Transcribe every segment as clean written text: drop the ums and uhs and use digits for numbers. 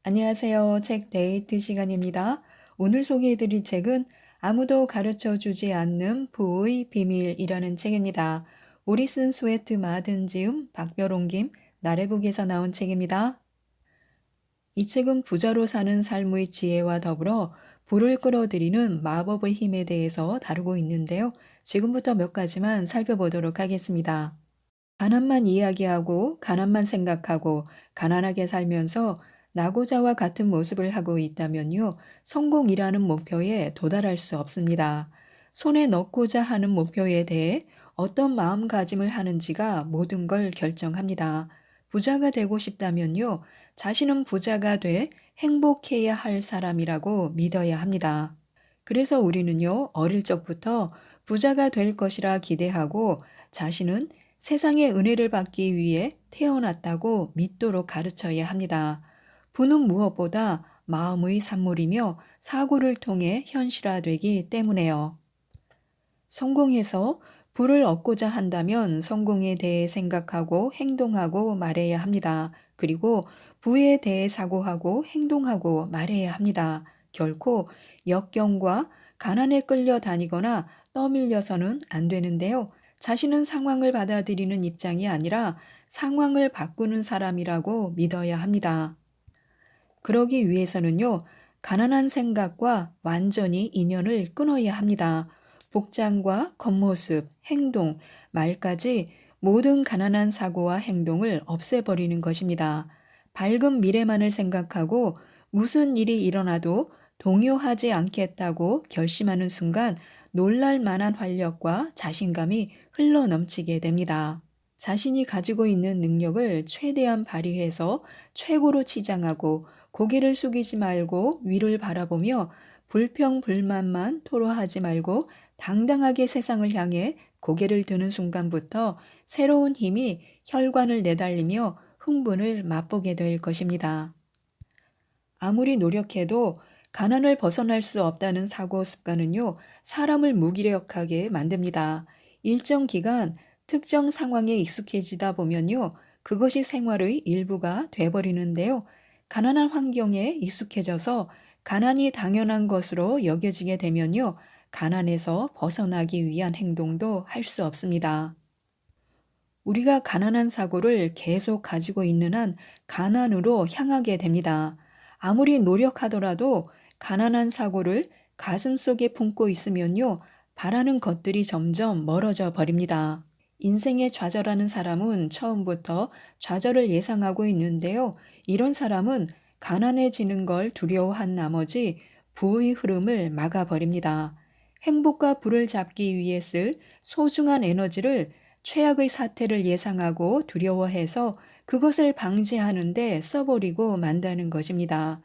안녕하세요. 책 데이트 시간입니다. 오늘 소개해드릴 책은 아무도 가르쳐 주지 않는 부의 비밀이라는 책입니다. 오리슨 스웨트 마든 지음, 박별옹 김, 나래북에서 나온 책입니다. 이 책은 부자로 사는 삶의 지혜와 더불어 부를 끌어들이는 마법의 힘에 대해서 다루고 있는데요. 지금부터 몇 가지만 살펴보도록 하겠습니다. 가난만 이야기하고 가난만 생각하고 가난하게 살면서 나고자와 같은 모습을 하고 있다면요, 성공이라는 목표에 도달할 수 없습니다. 손에 넣고자 하는 목표에 대해 어떤 마음가짐을 하는지가 모든 걸 결정합니다. 부자가 되고 싶다면요, 자신은 부자가 돼 행복해야 할 사람이라고 믿어야 합니다. 그래서 우리는요, 어릴 적부터 부자가 될 것이라 기대하고 자신은 세상의 은혜를 받기 위해 태어났다고 믿도록 가르쳐야 합니다. 부는 무엇보다 마음의 산물이며 사고를 통해 현실화되기 때문에요. 성공해서 부를 얻고자 한다면 성공에 대해 생각하고 행동하고 말해야 합니다. 그리고 부에 대해 사고하고 행동하고 말해야 합니다. 결코 역경과 가난에 끌려다니거나 떠밀려서는 안 되는데요. 자신은 상황을 받아들이는 입장이 아니라 상황을 바꾸는 사람이라고 믿어야 합니다. 그러기 위해서는요, 가난한 생각과 완전히 인연을 끊어야 합니다. 복장과 겉모습, 행동, 말까지 모든 가난한 사고와 행동을 없애버리는 것입니다. 밝은 미래만을 생각하고 무슨 일이 일어나도 동요하지 않겠다고 결심하는 순간 놀랄 만한 활력과 자신감이 흘러 넘치게 됩니다. 자신이 가지고 있는 능력을 최대한 발휘해서 최고로 치장하고 고개를 숙이지 말고 위를 바라보며 불평불만만 토로하지 말고 당당하게 세상을 향해 고개를 드는 순간부터 새로운 힘이 혈관을 내달리며 흥분을 맛보게 될 것입니다. 아무리 노력해도 가난을 벗어날 수 없다는 사고 습관은요, 사람을 무기력하게 만듭니다. 일정 기간 특정 상황에 익숙해지다 보면요, 그것이 생활의 일부가 돼버리는데요. 가난한 환경에 익숙해져서 가난이 당연한 것으로 여겨지게 되면요, 가난에서 벗어나기 위한 행동도 할 수 없습니다. 우리가 가난한 사고를 계속 가지고 있는 한 가난으로 향하게 됩니다. 아무리 노력하더라도 가난한 사고를 가슴 속에 품고 있으면요, 바라는 것들이 점점 멀어져 버립니다. 인생에 좌절하는 사람은 처음부터 좌절을 예상하고 있는데요. 이런 사람은 가난해지는 걸 두려워한 나머지 부의 흐름을 막아버립니다. 행복과 부를 잡기 위해 쓸 소중한 에너지를 최악의 사태를 예상하고 두려워해서 그것을 방지하는데 써버리고 만다는 것입니다.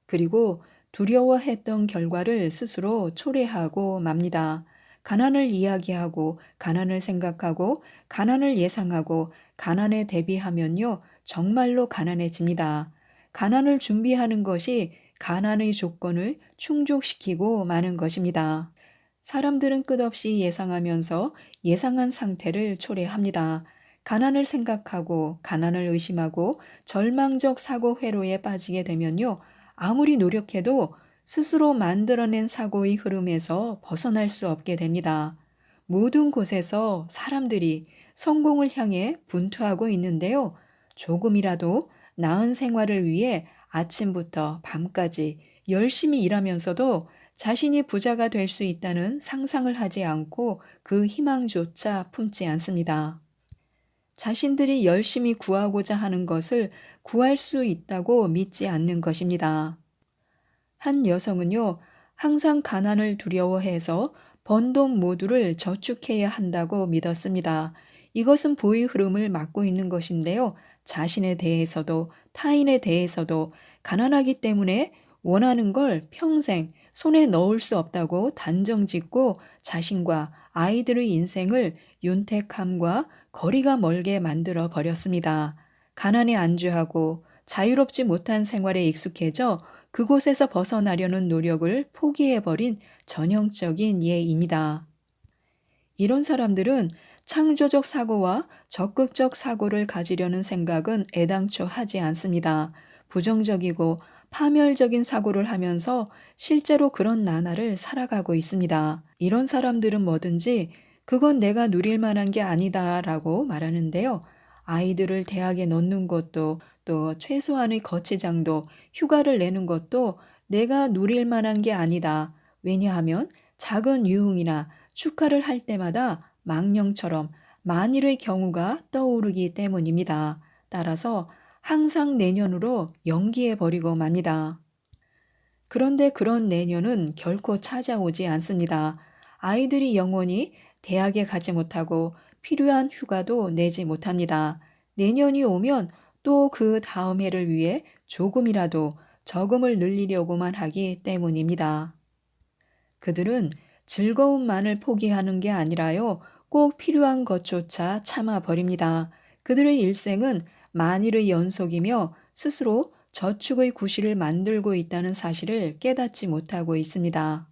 그리고 두려워했던 결과를 스스로 초래하고 맙니다. 가난을 이야기하고, 가난을 생각하고, 가난을 예상하고, 가난에 대비하면요, 정말로 가난해집니다. 가난을 준비하는 것이 가난의 조건을 충족시키고 마는 것입니다. 사람들은 끝없이 예상하면서 예상한 상태를 초래합니다. 가난을 생각하고 가난을 의심하고 절망적 사고 회로에 빠지게 되면요, 아무리 노력해도 스스로 만들어낸 사고의 흐름에서 벗어날 수 없게 됩니다. 모든 곳에서 사람들이 성공을 향해 분투하고 있는데요. 조금이라도 나은 생활을 위해 아침부터 밤까지 열심히 일하면서도 자신이 부자가 될 수 있다는 상상을 하지 않고 그 희망조차 품지 않습니다. 자신들이 열심히 구하고자 하는 것을 구할 수 있다고 믿지 않는 것입니다. 한 여성은요, 항상 가난을 두려워해서 번 돈 모두를 저축해야 한다고 믿었습니다. 이것은 부의 흐름을 막고 있는 것인데요. 자신에 대해서도 타인에 대해서도 가난하기 때문에 원하는 걸 평생 손에 넣을 수 없다고 단정 짓고 자신과 아이들의 인생을 윤택함과 거리가 멀게 만들어 버렸습니다. 가난에 안주하고 자유롭지 못한 생활에 익숙해져 그곳에서 벗어나려는 노력을 포기해버린 전형적인 예입니다. 이런 사람들은 창조적 사고와 적극적 사고를 가지려는 생각은 애당초 하지 않습니다. 부정적이고 파멸적인 사고를 하면서 실제로 그런 나날을 살아가고 있습니다. 이런 사람들은 뭐든지 그건 내가 누릴 만한 게 아니다라고 말하는데요. 아이들을 대학에 넣는 것도 또 최소한의 거치장도 휴가를 내는 것도 내가 누릴 만한 게 아니다. 왜냐하면 작은 유흥이나 축하를 할 때마다 망령처럼 만일의 경우가 떠오르기 때문입니다. 따라서 항상 내년으로 연기해 버리고 맙니다. 그런데 그런 내년은 결코 찾아오지 않습니다. 아이들이 영원히 대학에 가지 못하고 필요한 휴가도 내지 못합니다. 내년이 오면 또 그 다음 해를 위해 조금이라도 저금을 늘리려고만 하기 때문입니다. 그들은 즐거움만을 포기하는 게 아니라요, 꼭 필요한 것조차 참아 버립니다. 그들의 일생은 만일의 연속이며 스스로 저축의 구실을 만들고 있다는 사실을 깨닫지 못하고 있습니다.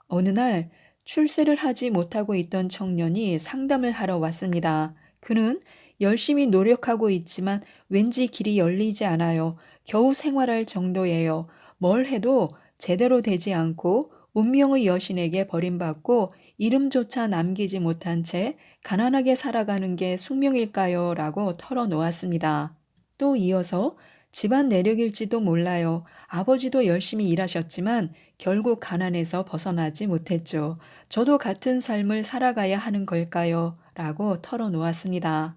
어느 날 출세를 하지 못하고 있던 청년이 상담을 하러 왔습니다. 그는 열심히 노력하고 있지만 왠지 길이 열리지 않아요. 겨우 생활할 정도예요. 뭘 해도 제대로 되지 않고 운명의 여신에게 버림받고 이름조차 남기지 못한 채 가난하게 살아가는 게 숙명일까요? 라고 털어놓았습니다. 또 이어서 집안 내력일지도 몰라요. 아버지도 열심히 일하셨지만 결국 가난에서 벗어나지 못했죠. 저도 같은 삶을 살아가야 하는 걸까요? 라고 털어놓았습니다.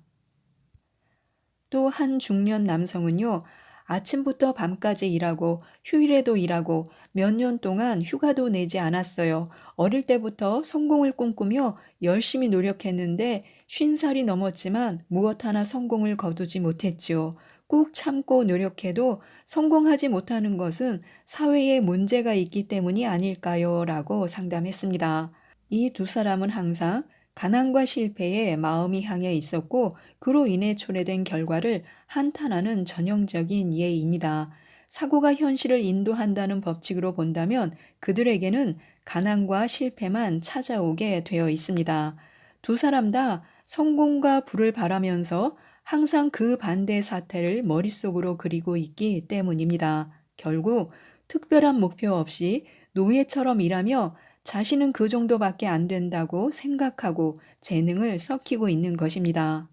또 한 중년 남성은요, 아침부터 밤까지 일하고 휴일에도 일하고 몇 년 동안 휴가도 내지 않았어요. 어릴 때부터 성공을 꿈꾸며 열심히 노력했는데 50살이 넘었지만 무엇 하나 성공을 거두지 못했지요. 꾹 참고 노력해도 성공하지 못하는 것은 사회에 문제가 있기 때문이 아닐까요? 라고 상담했습니다. 이 두 사람은 항상 가난과 실패에 마음이 향해 있었고 그로 인해 초래된 결과를 한탄하는 전형적인 예입니다. 사고가 현실을 인도한다는 법칙으로 본다면 그들에게는 가난과 실패만 찾아오게 되어 있습니다. 두 사람 다 성공과 부를 바라면서 항상 그 반대 사태를 머릿속으로 그리고 있기 때문입니다. 결국 특별한 목표 없이 노예처럼 일하며 자신은 그 정도밖에 안 된다고 생각하고 재능을 썩히고 있는 것입니다.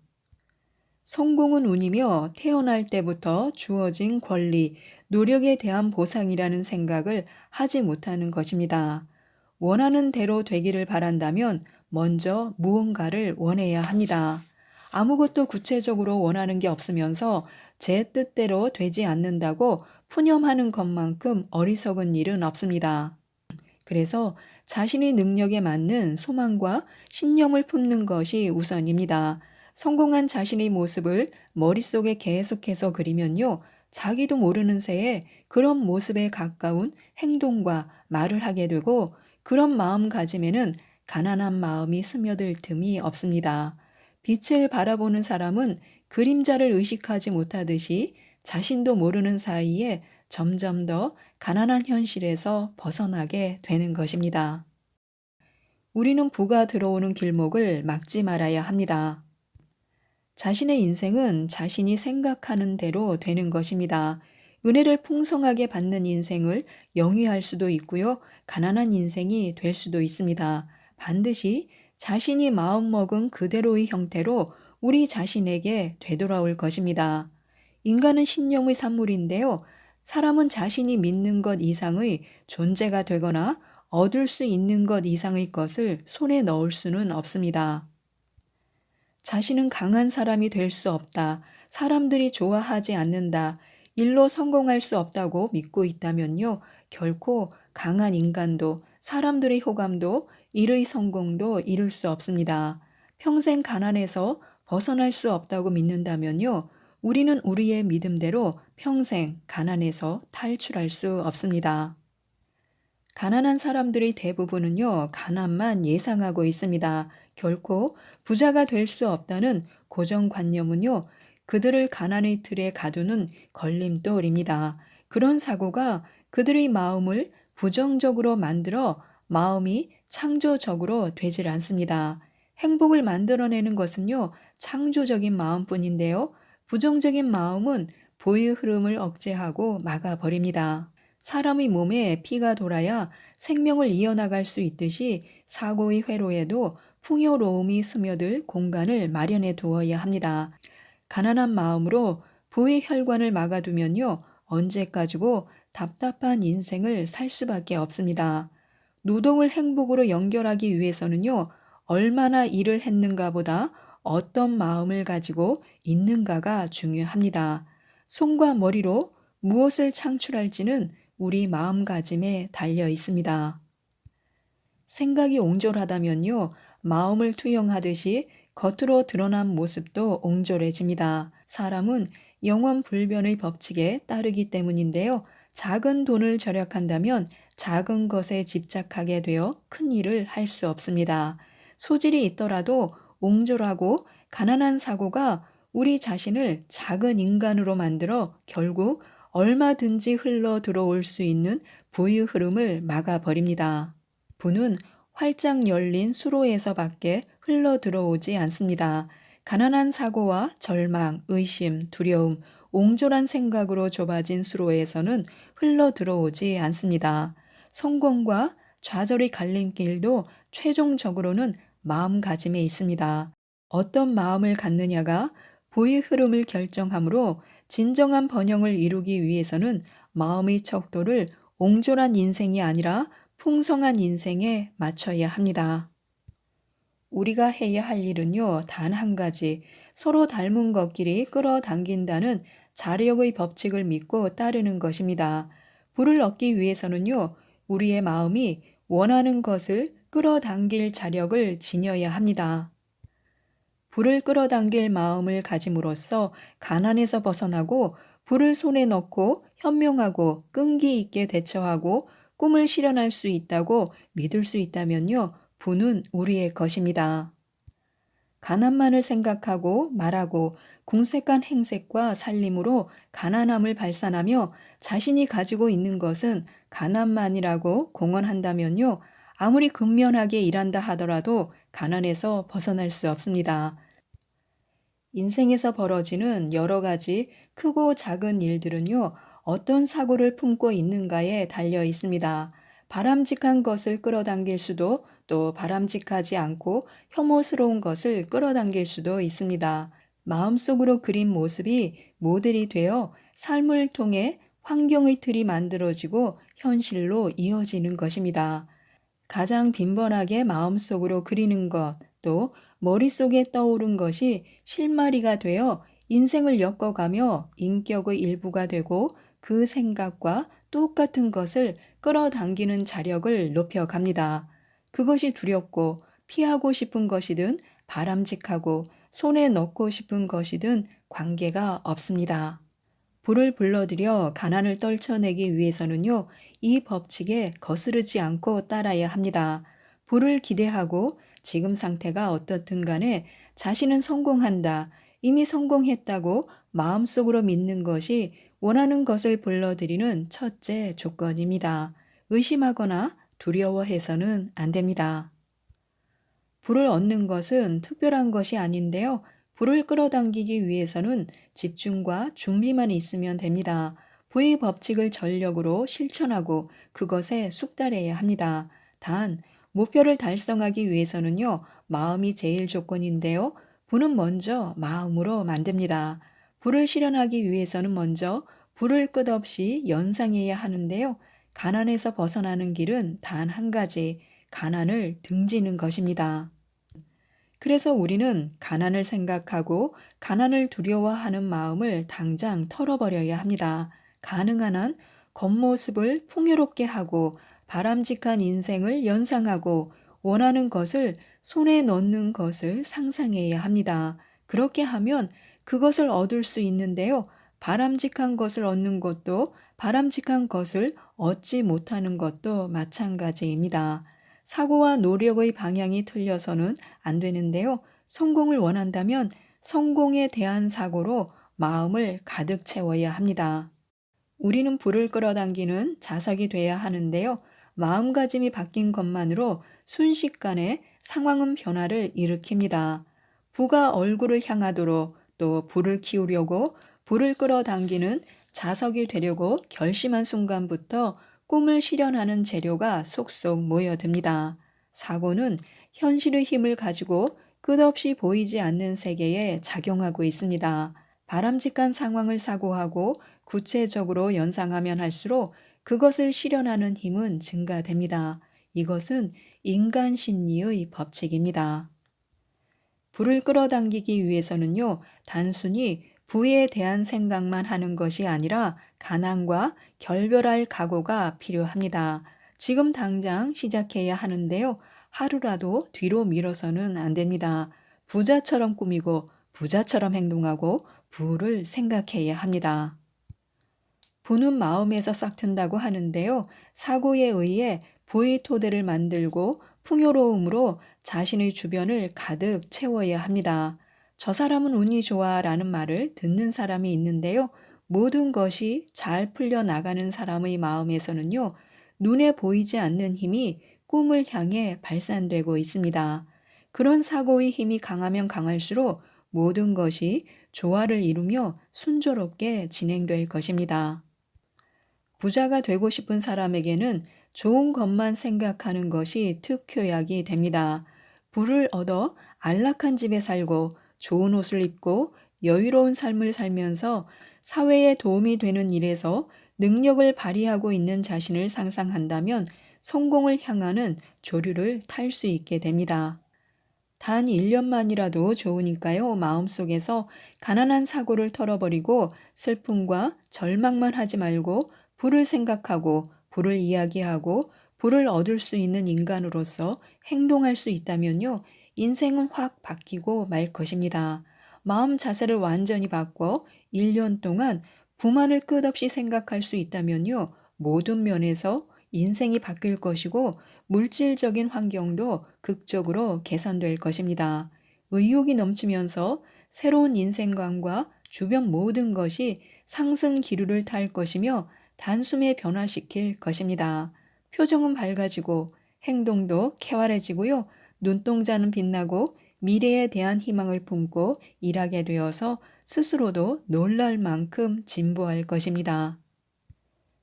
성공은 운이며 태어날 때부터 주어진 권리, 노력에 대한 보상이라는 생각을 하지 못하는 것입니다. 원하는 대로 되기를 바란다면 먼저 무언가를 원해야 합니다. 아무것도 구체적으로 원하는 게 없으면서 제 뜻대로 되지 않는다고 푸념하는 것만큼 어리석은 일은 없습니다. 그래서 자신의 능력에 맞는 소망과 신념을 품는 것이 우선입니다. 성공한 자신의 모습을 머릿속에 계속해서 그리면요, 자기도 모르는 새에 그런 모습에 가까운 행동과 말을 하게 되고 그런 마음가짐에는 가난한 마음이 스며들 틈이 없습니다. 빛을 바라보는 사람은 그림자를 의식하지 못하듯이 자신도 모르는 사이에 점점 더 가난한 현실에서 벗어나게 되는 것입니다. 우리는 부가 들어오는 길목을 막지 말아야 합니다. 자신의 인생은 자신이 생각하는 대로 되는 것입니다. 은혜를 풍성하게 받는 인생을 영위할 수도 있고요. 가난한 인생이 될 수도 있습니다. 반드시 자신이 마음먹은 그대로의 형태로 우리 자신에게 되돌아올 것입니다. 인간은 신념의 산물인데요. 사람은 자신이 믿는 것 이상의 존재가 되거나 얻을 수 있는 것 이상의 것을 손에 넣을 수는 없습니다. 자신은 강한 사람이 될 수 없다. 사람들이 좋아하지 않는다. 일로 성공할 수 없다고 믿고 있다면요. 결코 강한 인간도 사람들의 호감도 일의 성공도 이룰 수 없습니다. 평생 가난에서 벗어날 수 없다고 믿는다면요. 우리는 우리의 믿음대로 평생 가난에서 탈출할 수 없습니다. 가난한 사람들의 대부분은요, 가난만 예상하고 있습니다. 결코 부자가 될 수 없다는 고정관념은요, 그들을 가난의 틀에 가두는 걸림돌입니다. 그런 사고가 그들의 마음을 부정적으로 만들어 마음이 창조적으로 되질 않습니다. 행복을 만들어내는 것은요, 창조적인 마음뿐인데요, 부정적인 마음은 보의 흐름을 억제하고 막아버립니다. 사람의 몸에 피가 돌아야 생명을 이어나갈 수 있듯이 사고의 회로에도 풍요로움이 스며들 공간을 마련해 두어야 합니다. 가난한 마음으로 부의 혈관을 막아두면요, 언제까지고 답답한 인생을 살 수밖에 없습니다. 노동을 행복으로 연결하기 위해서는요, 얼마나 일을 했는가 보다 어떤 마음을 가지고 있는가가 중요합니다. 손과 머리로 무엇을 창출할지는 우리 마음가짐에 달려 있습니다. 생각이 옹졸하다면요, 마음을 투영하듯이 겉으로 드러난 모습도 옹졸해집니다. 사람은 영원 불변의 법칙에 따르기 때문인데요. 작은 돈을 절약한다면 작은 것에 집착하게 되어 큰 일을 할 수 없습니다. 소질이 있더라도 옹졸하고 가난한 사고가 우리 자신을 작은 인간으로 만들어 결국 얼마든지 흘러 들어올 수 있는 부의 흐름을 막아버립니다. 부는 활짝 열린 수로에서밖에 흘러 들어오지 않습니다. 가난한 사고와 절망, 의심, 두려움, 옹졸한 생각으로 좁아진 수로에서는 흘러 들어오지 않습니다. 성공과 좌절의 갈림길도 최종적으로는 마음가짐에 있습니다. 어떤 마음을 갖느냐가 부의 흐름을 결정하므로 진정한 번영을 이루기 위해서는 마음의 척도를 옹졸한 인생이 아니라 풍성한 인생에 맞춰야 합니다. 우리가 해야 할 일은요, 단 한 가지, 서로 닮은 것끼리 끌어당긴다는 자력의 법칙을 믿고 따르는 것입니다. 부를 얻기 위해서는요, 우리의 마음이 원하는 것을 끌어당길 자력을 지녀야 합니다. 부를 끌어당길 마음을 가짐으로써 가난에서 벗어나고 부를 손에 넣고 현명하고 끈기 있게 대처하고 꿈을 실현할 수 있다고 믿을 수 있다면요, 부는 우리의 것입니다. 가난만을 생각하고 말하고 궁색한 행색과 살림으로 가난함을 발산하며 자신이 가지고 있는 것은 가난만이라고 공언한다면요, 아무리 근면하게 일한다 하더라도 가난에서 벗어날 수 없습니다. 인생에서 벌어지는 여러 가지 크고 작은 일들은요, 어떤 사고를 품고 있는가에 달려 있습니다. 바람직한 것을 끌어당길 수도, 또 바람직하지 않고 혐오스러운 것을 끌어당길 수도 있습니다. 마음속으로 그린 모습이 모델이 되어 삶을 통해 환경의 틀이 만들어지고 현실로 이어지는 것입니다. 가장 빈번하게 마음속으로 그리는 것, 또 머릿속에 떠오른 것이 실마리가 되어 인생을 엮어가며 인격의 일부가 되고 그 생각과 똑같은 것을 끌어당기는 자력을 높여갑니다. 그것이 두렵고 피하고 싶은 것이든 바람직하고 손에 넣고 싶은 것이든 관계가 없습니다. 불을 불러들여 가난을 떨쳐내기 위해서는요, 이 법칙에 거스르지 않고 따라야 합니다. 불을 기대하고 지금 상태가 어떻든 간에 자신은 성공한다, 이미 성공했다고 마음속으로 믿는 것이 원하는 것을 불러들이는 첫째 조건입니다. 의심하거나 두려워해서는 안 됩니다. 불을 얻는 것은 특별한 것이 아닌데요. 불을 끌어당기기 위해서는 집중과 준비만 있으면 됩니다. 부의 법칙을 전력으로 실천하고 그것에 숙달해야 합니다. 단, 목표를 달성하기 위해서는요, 마음이 제일 조건인데요. 부는 먼저 마음으로 만듭니다. 부를 실현하기 위해서는 먼저 불을 끝없이 연상해야 하는데요. 가난에서 벗어나는 길은 단 한 가지, 가난을 등지는 것입니다. 그래서 우리는 가난을 생각하고 가난을 두려워하는 마음을 당장 털어버려야 합니다. 가능한 한 겉모습을 풍요롭게 하고 바람직한 인생을 연상하고 원하는 것을 손에 넣는 것을 상상해야 합니다. 그렇게 하면 그것을 얻을 수 있는데요. 바람직한 것을 얻는 것도 바람직한 것을 얻지 못하는 것도 마찬가지입니다. 사고와 노력의 방향이 틀려서는 안 되는데요. 성공을 원한다면 성공에 대한 사고로 마음을 가득 채워야 합니다. 우리는 불을 끌어당기는 자석이 돼야 하는데요. 마음가짐이 바뀐 것만으로 순식간에 상황은 변화를 일으킵니다. 부가 얼굴을 향하도록 또 불을 키우려고 불을 끌어당기는 자석이 되려고 결심한 순간부터 꿈을 실현하는 재료가 속속 모여듭니다. 사고는 현실의 힘을 가지고 끝없이 보이지 않는 세계에 작용하고 있습니다. 바람직한 상황을 사고하고 구체적으로 연상하면 할수록 그것을 실현하는 힘은 증가됩니다. 이것은 인간 심리의 법칙입니다. 불을 끌어당기기 위해서는요, 단순히 부에 대한 생각만 하는 것이 아니라 가난과 결별할 각오가 필요합니다. 지금 당장 시작해야 하는데요, 하루라도 뒤로 미뤄서는 안 됩니다. 부자처럼 꾸미고 부자처럼 행동하고 부를 생각해야 합니다. 부는 마음에서 싹튼다고 하는데요. 사고에 의해 부의 토대를 만들고 풍요로움으로 자신의 주변을 가득 채워야 합니다. 저 사람은 운이 좋아 라는 말을 듣는 사람이 있는데요. 모든 것이 잘 풀려나가는 사람의 마음에서는요. 눈에 보이지 않는 힘이 꿈을 향해 발산되고 있습니다. 그런 사고의 힘이 강하면 강할수록 모든 것이 조화를 이루며 순조롭게 진행될 것입니다. 부자가 되고 싶은 사람에게는 좋은 것만 생각하는 것이 특효약이 됩니다. 부를 얻어 안락한 집에 살고 좋은 옷을 입고 여유로운 삶을 살면서 사회에 도움이 되는 일에서 능력을 발휘하고 있는 자신을 상상한다면 성공을 향하는 조류를 탈 수 있게 됩니다. 단 1년만이라도 좋으니까요. 마음속에서 가난한 사고를 털어버리고 슬픔과 절망만 하지 말고 부를 생각하고 부를 이야기하고 부를 얻을 수 있는 인간으로서 행동할 수 있다면요. 인생은 확 바뀌고 말 것입니다. 마음 자세를 완전히 바꿔 1년 동안 부만을 끝없이 생각할 수 있다면요. 모든 면에서 인생이 바뀔 것이고 물질적인 환경도 극적으로 개선될 것입니다. 의욕이 넘치면서 새로운 인생관과 주변 모든 것이 상승 기류를 탈 것이며 단숨에 변화시킬 것입니다. 표정은 밝아지고 행동도 쾌활해지고요. 눈동자는 빛나고 미래에 대한 희망을 품고 일하게 되어서 스스로도 놀랄 만큼 진보할 것입니다.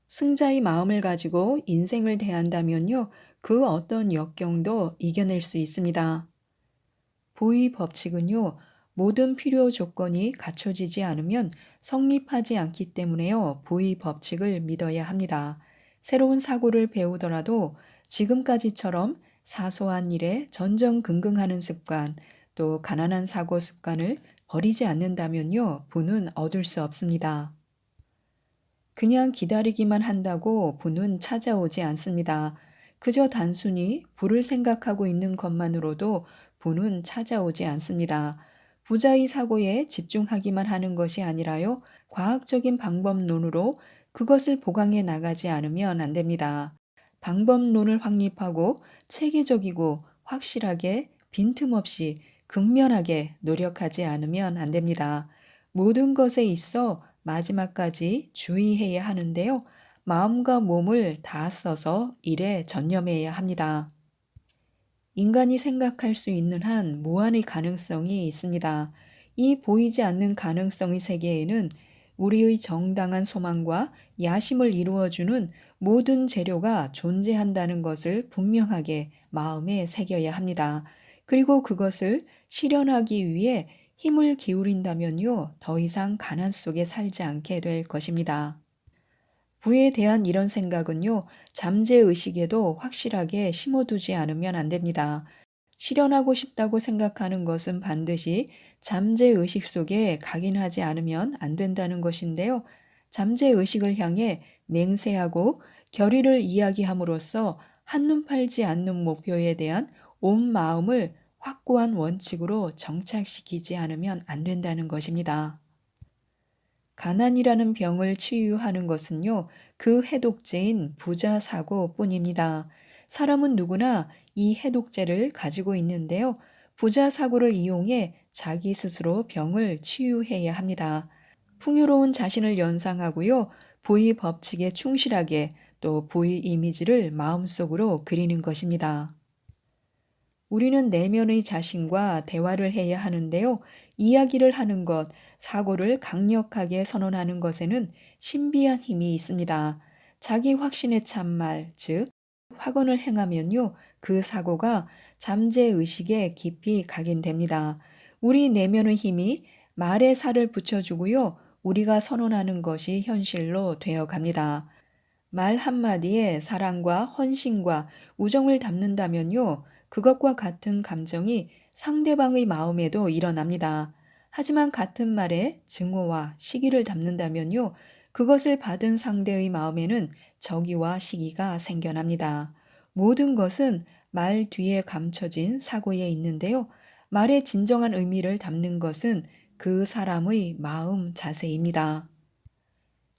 승자의 마음을 가지고 인생을 대한다면요, 그 어떤 역경도 이겨낼 수 있습니다. 부의 법칙은요, 모든 필요 조건이 갖춰지지 않으면 성립하지 않기 때문에요, 부의 법칙을 믿어야 합니다. 새로운 사고를 배우더라도 지금까지처럼 사소한 일에 전전긍긍하는 습관, 또 가난한 사고 습관을 버리지 않는다면요, 부는 얻을 수 없습니다. 그냥 기다리기만 한다고 부는 찾아오지 않습니다. 그저 단순히 부를 생각하고 있는 것만으로도 부는 찾아오지 않습니다. 부자의 사고에 집중하기만 하는 것이 아니라요, 과학적인 방법론으로 그것을 보강해 나가지 않으면 안 됩니다. 방법론을 확립하고 체계적이고 확실하게 빈틈없이 극면하게 노력하지 않으면 안 됩니다. 모든 것에 있어 마지막까지 주의해야 하는데요. 마음과 몸을 다 써서 일에 전념해야 합니다. 인간이 생각할 수 있는 한 무한의 가능성이 있습니다. 이 보이지 않는 가능성의 세계에는 우리의 정당한 소망과 야심을 이루어주는 모든 재료가 존재한다는 것을 분명하게 마음에 새겨야 합니다. 그리고 그것을 실현하기 위해 힘을 기울인다면요, 더 이상 가난 속에 살지 않게 될 것입니다. 부에 대한 이런 생각은요, 잠재의식에도 확실하게 심어두지 않으면 안 됩니다. 실현하고 싶다고 생각하는 것은 반드시 잠재의식 속에 각인하지 않으면 안 된다는 것인데요. 잠재의식을 향해 맹세하고 결의를 이야기함으로써 한눈 팔지 않는 목표에 대한 온 마음을 확고한 원칙으로 정착시키지 않으면 안 된다는 것입니다. 가난이라는 병을 치유하는 것은요, 그 해독제인 부자 사고 뿐입니다. 사람은 누구나 이 해독제를 가지고 있는데요. 부자 사고를 이용해 자기 스스로 병을 치유해야 합니다. 풍요로운 자신을 연상하고요. 부의 법칙에 충실하게 또 부의 이미지를 마음속으로 그리는 것입니다. 우리는 내면의 자신과 대화를 해야 하는데요. 이야기를 하는 것, 사고를 강력하게 선언하는 것에는 신비한 힘이 있습니다. 자기 확신의 참말, 즉, 확언을 행하면요, 그 사고가 잠재의식에 깊이 각인됩니다. 우리 내면의 힘이 말에 살을 붙여주고요, 우리가 선언하는 것이 현실로 되어 갑니다. 말 한마디에 사랑과 헌신과 우정을 담는다면요, 그것과 같은 감정이 상대방의 마음에도 일어납니다. 하지만 같은 말에 증오와 시기를 담는다면요, 그것을 받은 상대의 마음에는 적의와 시기가 생겨납니다. 모든 것은 말 뒤에 감춰진 사고에 있는데요, 말의 진정한 의미를 담는 것은 그 사람의 마음 자세입니다.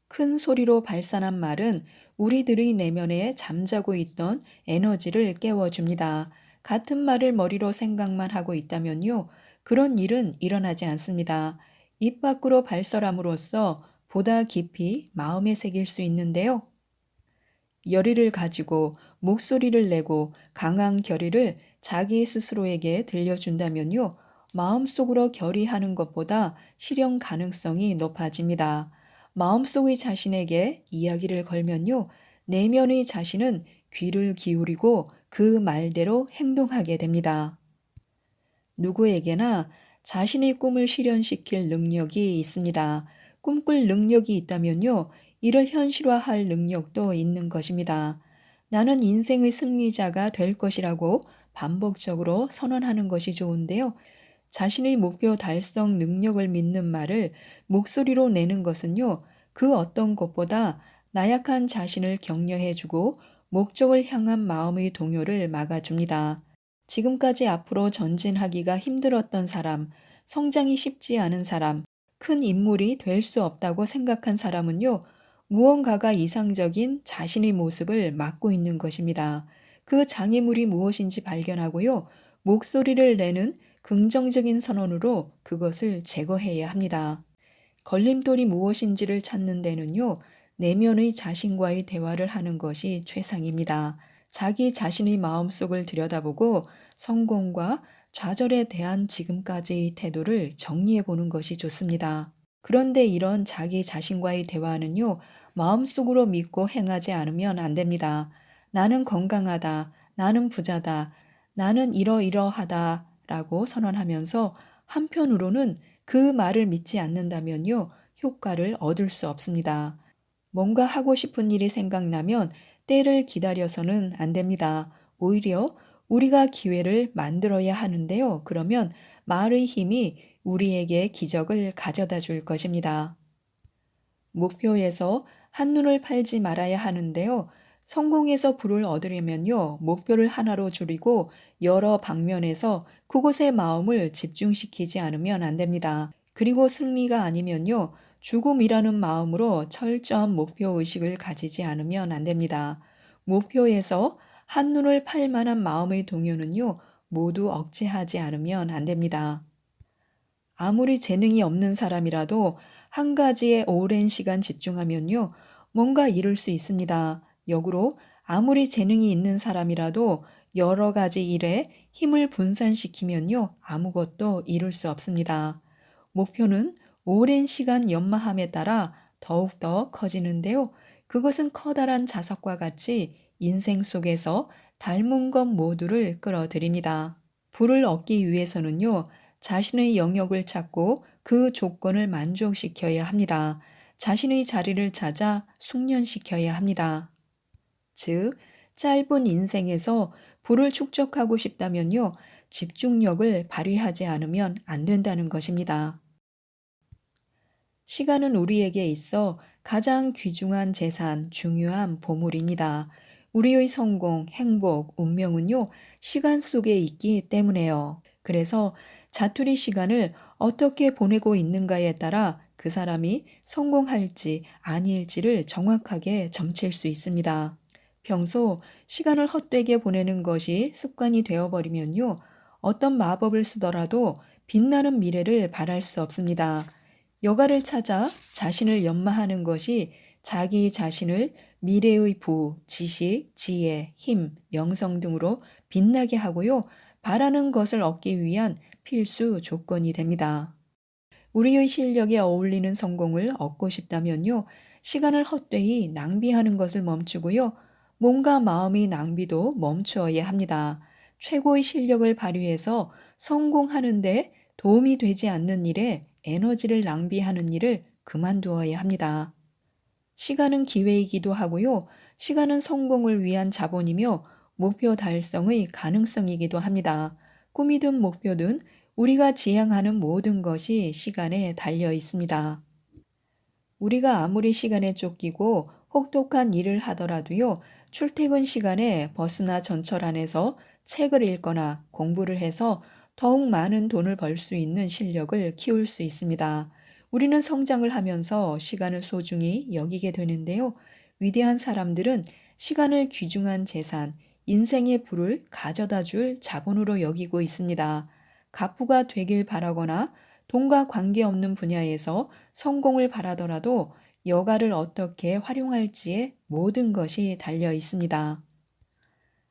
큰 소리로 발산한 말은 우리들의 내면에 잠자고 있던 에너지를 깨워줍니다. 같은 말을 머리로 생각만 하고 있다면요, 그런 일은 일어나지 않습니다. 입 밖으로 발설함으로써 보다 깊이 마음에 새길 수 있는데요. 열의를 가지고 목소리를 내고 강한 결의를 자기 스스로에게 들려준다면요, 마음속으로 결의하는 것보다 실현 가능성이 높아집니다. 마음속의 자신에게 이야기를 걸면요, 내면의 자신은 귀를 기울이고 그 말대로 행동하게 됩니다. 누구에게나 자신의 꿈을 실현시킬 능력이 있습니다. 꿈꿀 능력이 있다면요, 이를 현실화할 능력도 있는 것입니다. 나는 인생의 승리자가 될 것이라고 반복적으로 선언하는 것이 좋은데요. 자신의 목표 달성 능력을 믿는 말을 목소리로 내는 것은요, 그 어떤 것보다 나약한 자신을 격려해주고 목적을 향한 마음의 동요를 막아줍니다. 지금까지 앞으로 전진하기가 힘들었던 사람, 성장이 쉽지 않은 사람, 큰 인물이 될 수 없다고 생각한 사람은요, 무언가가 이상적인 자신의 모습을 막고 있는 것입니다. 그 장애물이 무엇인지 발견하고요, 목소리를 내는 긍정적인 선언으로 그것을 제거해야 합니다. 걸림돌이 무엇인지를 찾는 데는요, 내면의 자신과의 대화를 하는 것이 최상입니다. 자기 자신의 마음속을 들여다보고 성공과 좌절에 대한 지금까지의 태도를 정리해 보는 것이 좋습니다. 그런데 이런 자기 자신과의 대화는요, 마음속으로 믿고 행하지 않으면 안 됩니다. 나는 건강하다, 나는 부자다, 나는 이러이러하다 라고 선언하면서 한편으로는 그 말을 믿지 않는다면요, 효과를 얻을 수 없습니다. 뭔가 하고 싶은 일이 생각나면 때를 기다려서는 안 됩니다. 오히려 우리가 기회를 만들어야 하는데요. 그러면 말의 힘이 우리에게 기적을 가져다 줄 것입니다. 목표에서 한눈을 팔지 말아야 하는데요. 성공에서 부를 얻으려면요, 목표를 하나로 줄이고 여러 방면에서 그곳에 마음을 집중시키지 않으면 안 됩니다. 그리고 승리가 아니면요, 죽음이라는 마음으로 철저한 목표 의식을 가지지 않으면 안 됩니다. 목표에서 한눈을 팔 만한 마음의 동요는요, 모두 억제하지 않으면 안 됩니다. 아무리 재능이 없는 사람이라도 한 가지에 오랜 시간 집중하면요, 뭔가 이룰 수 있습니다. 역으로 아무리 재능이 있는 사람이라도 여러 가지 일에 힘을 분산시키면요, 아무것도 이룰 수 없습니다. 목표는 오랜 시간 연마함에 따라 더욱더 커지는데요. 그것은 커다란 자석과 같이 인생 속에서 닮은 것 모두를 끌어들입니다. 부를 얻기 위해서는요, 자신의 영역을 찾고 그 조건을 만족시켜야 합니다. 자신의 자리를 찾아 숙련시켜야 합니다. 즉, 짧은 인생에서 부를 축적하고 싶다면요, 집중력을 발휘하지 않으면 안 된다는 것입니다. 시간은 우리에게 있어 가장 귀중한 재산, 중요한 보물입니다. 우리의 성공, 행복, 운명은요, 시간 속에 있기 때문에요. 그래서 자투리 시간을 어떻게 보내고 있는가에 따라 그 사람이 성공할지 아닐지를 정확하게 점칠 수 있습니다. 평소 시간을 헛되게 보내는 것이 습관이 되어버리면요, 어떤 마법을 쓰더라도 빛나는 미래를 바랄 수 없습니다. 여가를 찾아 자신을 연마하는 것이 자기 자신을 미래의 부, 지식, 지혜, 힘, 명성 등으로 빛나게 하고요, 바라는 것을 얻기 위한 필수 조건이 됩니다. 우리의 실력에 어울리는 성공을 얻고 싶다면요. 시간을 헛되이 낭비하는 것을 멈추고요. 몸과 마음의 낭비도 멈추어야 합니다. 최고의 실력을 발휘해서 성공하는데 도움이 되지 않는 일에 에너지를 낭비하는 일을 그만두어야 합니다. 시간은 기회이기도 하고요. 시간은 성공을 위한 자본이며 목표 달성의 가능성이기도 합니다. 꿈이든 목표든 우리가 지향하는 모든 것이 시간에 달려 있습니다. 우리가 아무리 시간에 쫓기고 혹독한 일을 하더라도요, 출퇴근 시간에 버스나 전철 안에서 책을 읽거나 공부를 해서 더욱 많은 돈을 벌 수 있는 실력을 키울 수 있습니다. 우리는 성장을 하면서 시간을 소중히 여기게 되는데요. 위대한 사람들은 시간을 귀중한 재산, 인생의 부를 가져다 줄 자본으로 여기고 있습니다. 갑부가 되길 바라거나 돈과 관계없는 분야에서 성공을 바라더라도 여가를 어떻게 활용할지에 모든 것이 달려 있습니다.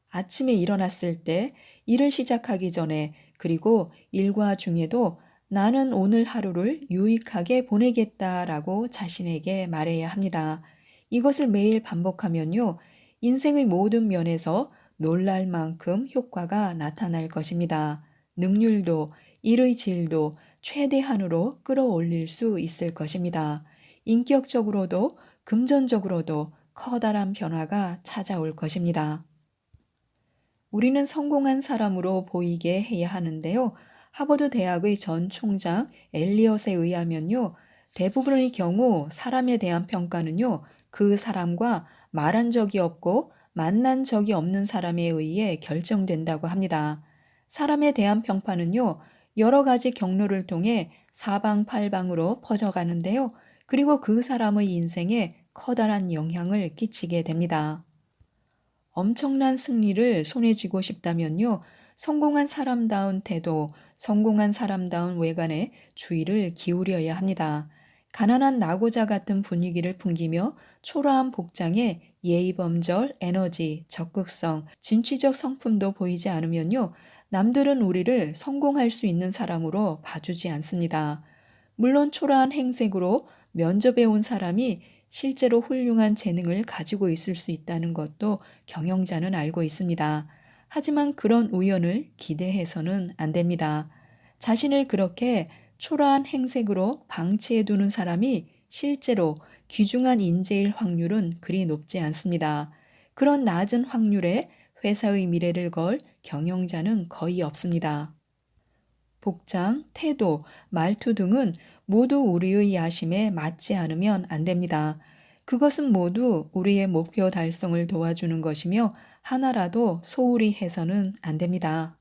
아침에 일어났을 때 일을 시작하기 전에 그리고 일과 중에도 나는 오늘 하루를 유익하게 보내겠다라고 자신에게 말해야 합니다. 이것을 매일 반복하면요. 인생의 모든 면에서 놀랄 만큼 효과가 나타날 것입니다. 능률도 일의 질도 최대한으로 끌어올릴 수 있을 것입니다. 인격적으로도 금전적으로도 커다란 변화가 찾아올 것입니다. 우리는 성공한 사람으로 보이게 해야 하는데요. 하버드 대학의 전 총장 엘리엇에 의하면요. 대부분의 경우 사람에 대한 평가는요. 그 사람과 말한 적이 없고 만난 적이 없는 사람에 의해 결정된다고 합니다. 사람에 대한 평판은요. 여러 가지 경로를 통해 사방팔방으로 퍼져가는데요. 그리고 그 사람의 인생에 커다란 영향을 끼치게 됩니다. 엄청난 승리를 손에 쥐고 싶다면요. 성공한 사람다운 태도, 성공한 사람다운 외관에 주의를 기울여야 합니다. 가난한 낙오자 같은 분위기를 풍기며 초라한 복장에 예의범절, 에너지, 적극성, 진취적 성품도 보이지 않으면요. 남들은 우리를 성공할 수 있는 사람으로 봐주지 않습니다. 물론 초라한 행색으로 면접에 온 사람이 실제로 훌륭한 재능을 가지고 있을 수 있다는 것도 경영자는 알고 있습니다. 하지만 그런 우연을 기대해서는 안 됩니다. 자신을 그렇게 초라한 행색으로 방치해 두는 사람이 실제로 귀중한 인재일 확률은 그리 높지 않습니다. 그런 낮은 확률에 회사의 미래를 걸 경영자는 거의 없습니다. 복장, 태도, 말투 등은 모두 우리의 야심에 맞지 않으면 안 됩니다. 그것은 모두 우리의 목표 달성을 도와주는 것이며 하나라도 소홀히 해서는 안 됩니다.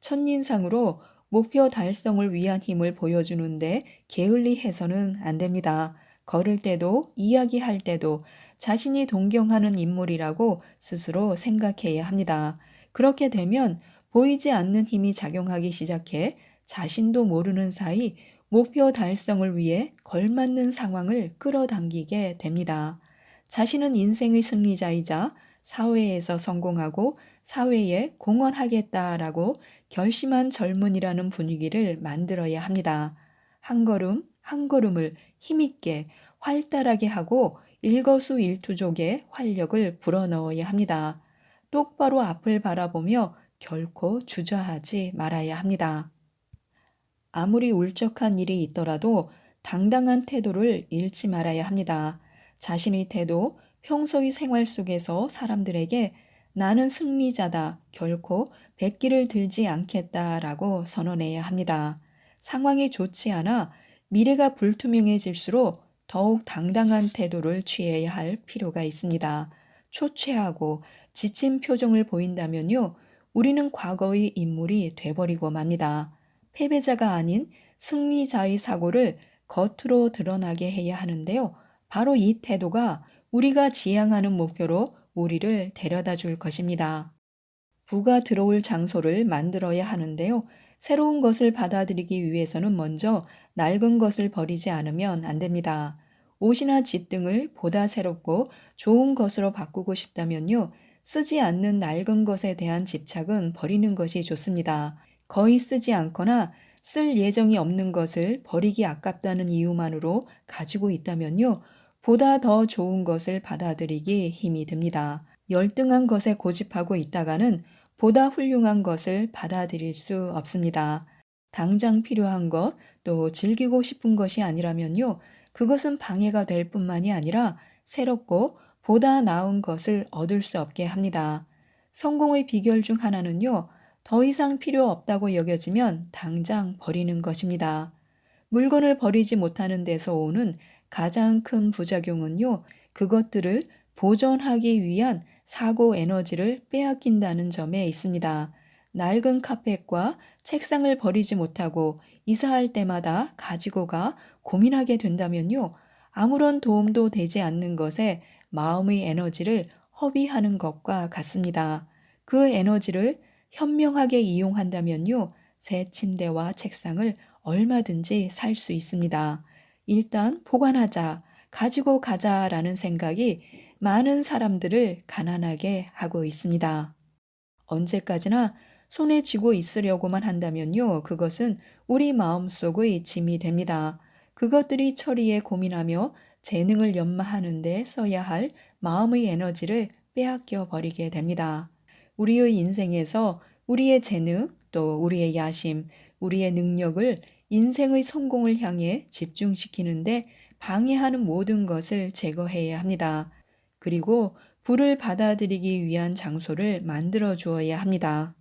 첫인상으로 목표 달성을 위한 힘을 보여주는데 게을리 해서는 안 됩니다. 걸을 때도 이야기할 때도 자신이 동경하는 인물이라고 스스로 생각해야 합니다. 그렇게 되면 보이지 않는 힘이 작용하기 시작해 자신도 모르는 사이 목표 달성을 위해 걸맞는 상황을 끌어당기게 됩니다. 자신은 인생의 승리자이자 사회에서 성공하고 사회에 공헌하겠다라고 결심한 젊은이라는 분위기를 만들어야 합니다. 한 걸음 한 걸음을 힘있게 활달하게 하고 일거수일투족의 활력을 불어넣어야 합니다. 똑바로 앞을 바라보며 결코 주저하지 말아야 합니다. 아무리 울적한 일이 있더라도 당당한 태도를 잃지 말아야 합니다. 자신의 태도, 평소의 생활 속에서 사람들에게 나는 승리자다, 결코 백기를 들지 않겠다라고 선언해야 합니다. 상황이 좋지 않아 미래가 불투명해질수록 더욱 당당한 태도를 취해야 할 필요가 있습니다. 초췌하고 지친 표정을 보인다면요, 우리는 과거의 인물이 돼버리고 맙니다. 패배자가 아닌 승리자의 사고를 겉으로 드러나게 해야 하는데요. 바로 이 태도가 우리가 지향하는 목표로 우리를 데려다 줄 것입니다. 부가 들어올 장소를 만들어야 하는데요. 새로운 것을 받아들이기 위해서는 먼저 낡은 것을 버리지 않으면 안 됩니다. 옷이나 집 등을 보다 새롭고 좋은 것으로 바꾸고 싶다면요. 쓰지 않는 낡은 것에 대한 집착은 버리는 것이 좋습니다. 거의 쓰지 않거나 쓸 예정이 없는 것을 버리기 아깝다는 이유만으로 가지고 있다면요, 보다 더 좋은 것을 받아들이기 힘이 듭니다. 열등한 것에 고집하고 있다가는 보다 훌륭한 것을 받아들일 수 없습니다. 당장 필요한 것, 또 즐기고 싶은 것이 아니라면요, 그것은 방해가 될 뿐만이 아니라 새롭고 보다 나은 것을 얻을 수 없게 합니다. 성공의 비결 중 하나는요, 더 이상 필요 없다고 여겨지면 당장 버리는 것입니다. 물건을 버리지 못하는 데서 오는 가장 큰 부작용은요, 그것들을 보존하기 위한 사고 에너지를 빼앗긴다는 점에 있습니다. 낡은 카펫과 책상을 버리지 못하고 이사할 때마다 가지고 가 고민하게 된다면요, 아무런 도움도 되지 않는 것에 마음의 에너지를 허비하는 것과 같습니다. 그 에너지를 현명하게 이용한다면요, 새 침대와 책상을 얼마든지 살 수 있습니다. 일단 보관하자, 가지고 가자라는 생각이 많은 사람들을 가난하게 하고 있습니다. 언제까지나 손에 쥐고 있으려고만 한다면요, 그것은 우리 마음속의 짐이 됩니다. 그것들이 처리에 고민하며 재능을 연마하는 데 써야 할 마음의 에너지를 빼앗겨 버리게 됩니다. 우리의 인생에서 우리의 재능, 또 우리의 야심, 우리의 능력을 인생의 성공을 향해 집중시키는데 방해하는 모든 것을 제거해야 합니다. 그리고 불을 받아들이기 위한 장소를 만들어 주어야 합니다.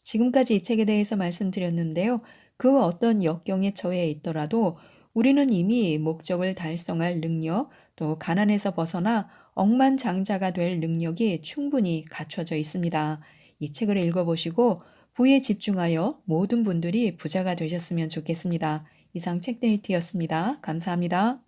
지금까지 이 책에 대해서 말씀드렸는데요. 그 어떤 역경에 처해 있더라도 우리는 이미 목적을 달성할 능력, 또 가난에서 벗어나 억만장자가 될 능력이 충분히 갖춰져 있습니다. 이 책을 읽어보시고 부에 집중하여 모든 분들이 부자가 되셨으면 좋겠습니다. 이상 책데이트였습니다. 감사합니다.